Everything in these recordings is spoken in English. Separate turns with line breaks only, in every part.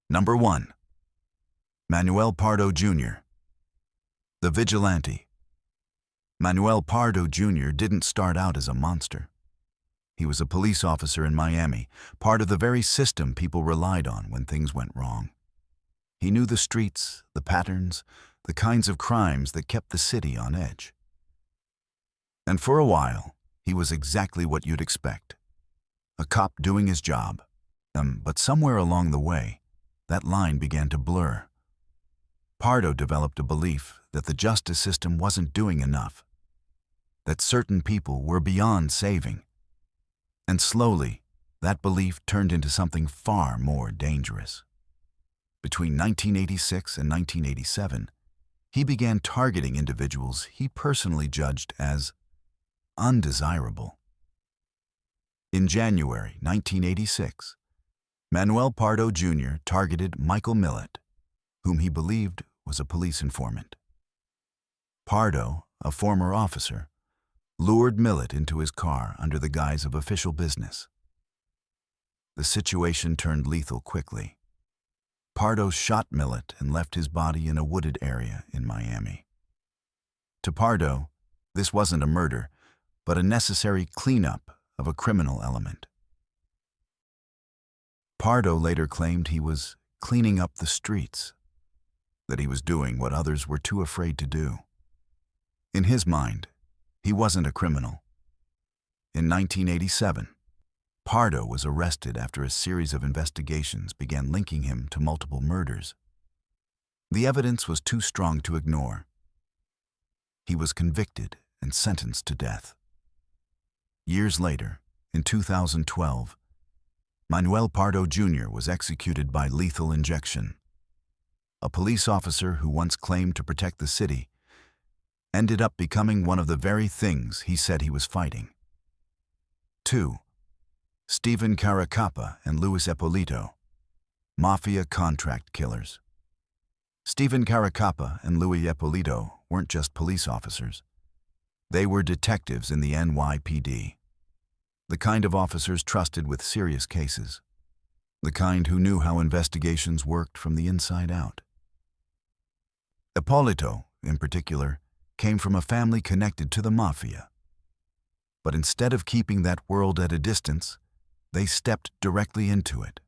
Number 1. Manuel Pardo Jr., the vigilante. Manuel Pardo Jr. didn't start out as a monster. He was a police officer in Miami, part of the very system people relied on when things went wrong. He knew the streets, the patterns, the kinds of crimes that kept the city on edge. And for a while, he was exactly what you'd expect. A cop doing his job. But somewhere along the way, that line began to blur. Pardo developed a belief that the justice system wasn't doing enough, that certain people were beyond saving. And slowly, that belief turned into something far more dangerous. Between 1986 and 1987, he began targeting individuals he personally judged as undesirable. In January 1986, Manuel Pardo Jr. targeted Michael Millett, whom he believed was a police informant. Pardo, a former officer, lured Millett into his car under the guise of official business. The situation turned lethal quickly. Pardo shot Millett and left his body in a wooded area in Miami. To Pardo, this wasn't a murder, but a necessary cleanup of a criminal element. Pardo later claimed he was cleaning up the streets, that he was doing what others were too afraid to do. In his mind, he wasn't a criminal. In 1987, Pardo was arrested after a series of investigations began linking him to multiple murders. The evidence was too strong to ignore. He was convicted and sentenced to death. Years later, in 2012, Manuel Pardo Jr. was executed by lethal injection. A police officer who once claimed to protect the city ended up becoming one of the very things he said he was fighting. 2. Stephen Caracappa and Luis Ippolito, mafia contract killers. Stephen Caracappa and Luis Ippolito weren't just police officers. They were detectives in the NYPD. The kind of officers trusted with serious cases. The kind who knew how investigations worked from the inside out. Ippolito, in particular, came from a family connected to the mafia. But instead of keeping that world at a distance, they stepped directly into it.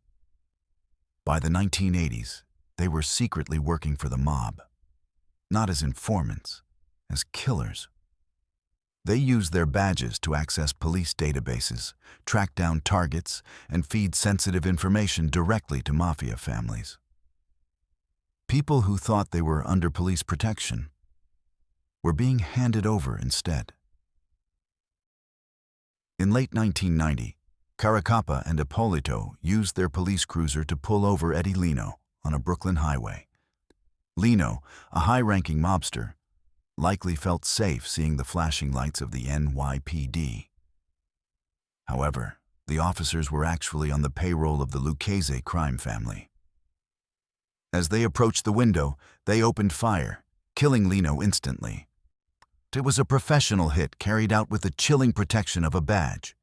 By the 1980s, they were secretly working for the mob, not as informants, as killers. They used their badges to access police databases, track down targets, and feed sensitive information directly to mafia families. People who thought they were under police protection were being handed over instead. In late 1990, Caracappa and Ippolito used their police cruiser to pull over Eddie Lino on a Brooklyn highway. Lino, a high-ranking mobster, likely felt safe seeing the flashing lights of the NYPD. However, the officers were actually on the payroll of the Lucchese crime family. As they approached the window, they opened fire, killing Lino instantly. It was a professional hit carried out with the chilling protection of a badge,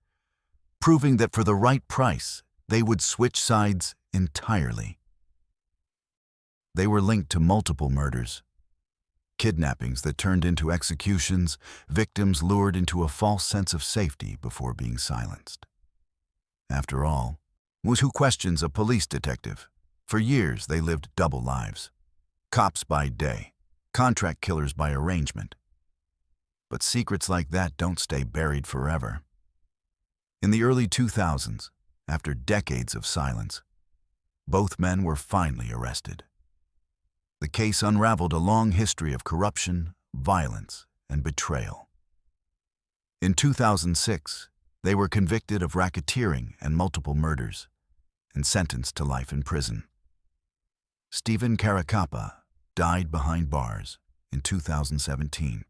proving that for the right price, they would switch sides entirely. They were linked to multiple murders, kidnappings that turned into executions, victims lured into a false sense of safety before being silenced. After all, who questions a police detective? For years, they lived double lives. Cops by day, contract killers by arrangement. But secrets like that don't stay buried forever. In the early 2000s, after decades of silence, both men were finally arrested. The case unraveled a long history of corruption, violence, and betrayal. In 2006, they were convicted of racketeering and multiple murders, and sentenced to life in prison. Stephen Caracappa died behind bars in 2017.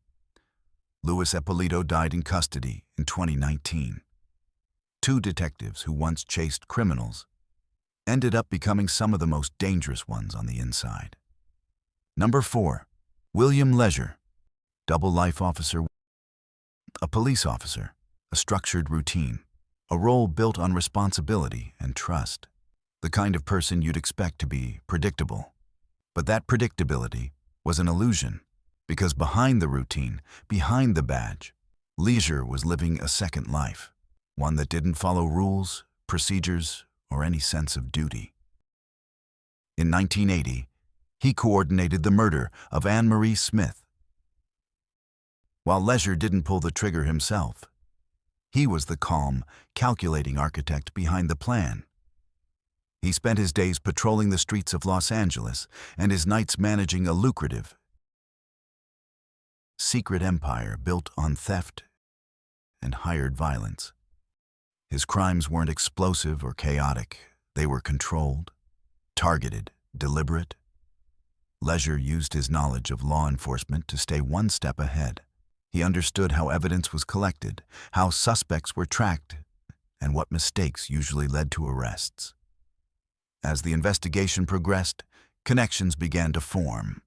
Luis Ippolito died in custody in 2019. Two detectives who once chased criminals ended up becoming some of the most dangerous ones on the inside. Number 4. William Leisure, double life officer. A police officer, a structured routine, a role built on responsibility and trust. the kind of person you'd expect to be predictable. But that predictability was an illusion, because behind the routine, behind the badge, Leisure was living a second life, one that didn't follow rules, procedures, or any sense of duty. In 1980, he coordinated the murder of Anne Marie Smith. While Leisure didn't pull the trigger himself, he was the calm, calculating architect behind the plan. He spent his days patrolling the streets of Los Angeles and his nights managing a lucrative, secret empire built on theft and hired violence. His crimes weren't explosive or chaotic. They were controlled, targeted, deliberate. Leisure used his knowledge of law enforcement to stay one step ahead. He understood how evidence was collected, how suspects were tracked, and what mistakes usually led to arrests. As the investigation progressed, connections began to form.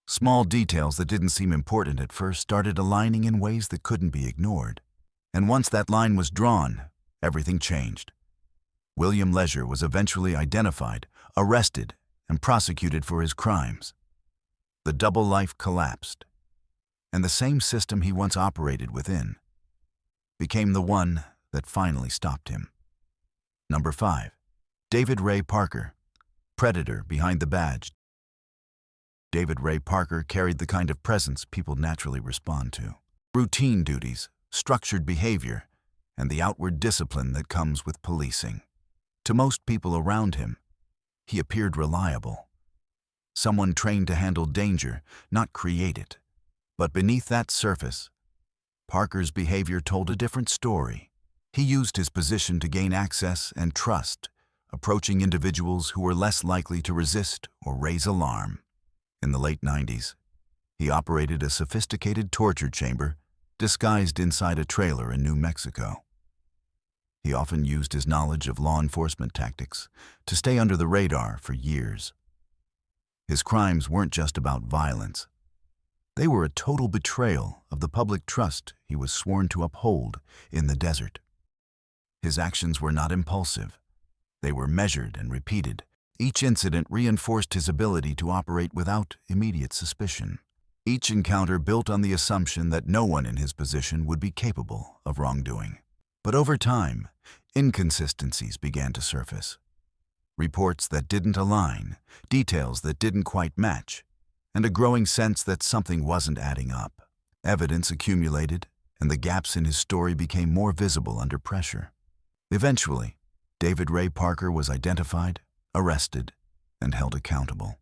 Small details that didn't seem important at first started aligning in ways that couldn't be ignored. And once that line was drawn, everything changed. William Leisure was eventually identified, arrested, and prosecuted for his crimes. The double life collapsed, and the same system he once operated within became the one that finally stopped him. Number 5. David Ray Parker, predator behind the badge. David Ray Parker carried the kind of presence people naturally respond to. Routine duties, structured behavior, and the outward discipline that comes with policing. To most people around him, he appeared reliable. Someone trained to handle danger, not create it. But beneath that surface, Parker's behavior told a different story. He used his position to gain access and trust, approaching individuals who were less likely to resist or raise alarm. In the late 90s, he operated a sophisticated torture chamber disguised inside a trailer in New Mexico. He often used his knowledge of law enforcement tactics to stay under the radar for years. His crimes weren't just about violence. They were a total betrayal of the public trust he was sworn to uphold in the desert. His actions were not impulsive. They were measured and repeated. Each incident reinforced his ability to operate without immediate suspicion. Each encounter built on the assumption that no one in his position would be capable of wrongdoing. But over time, inconsistencies began to surface. Reports that didn't align, details that didn't quite match, and a growing sense that something wasn't adding up. Evidence accumulated, and the gaps in his story became more visible under pressure. Eventually, David Ray Parker was identified, arrested, and held accountable.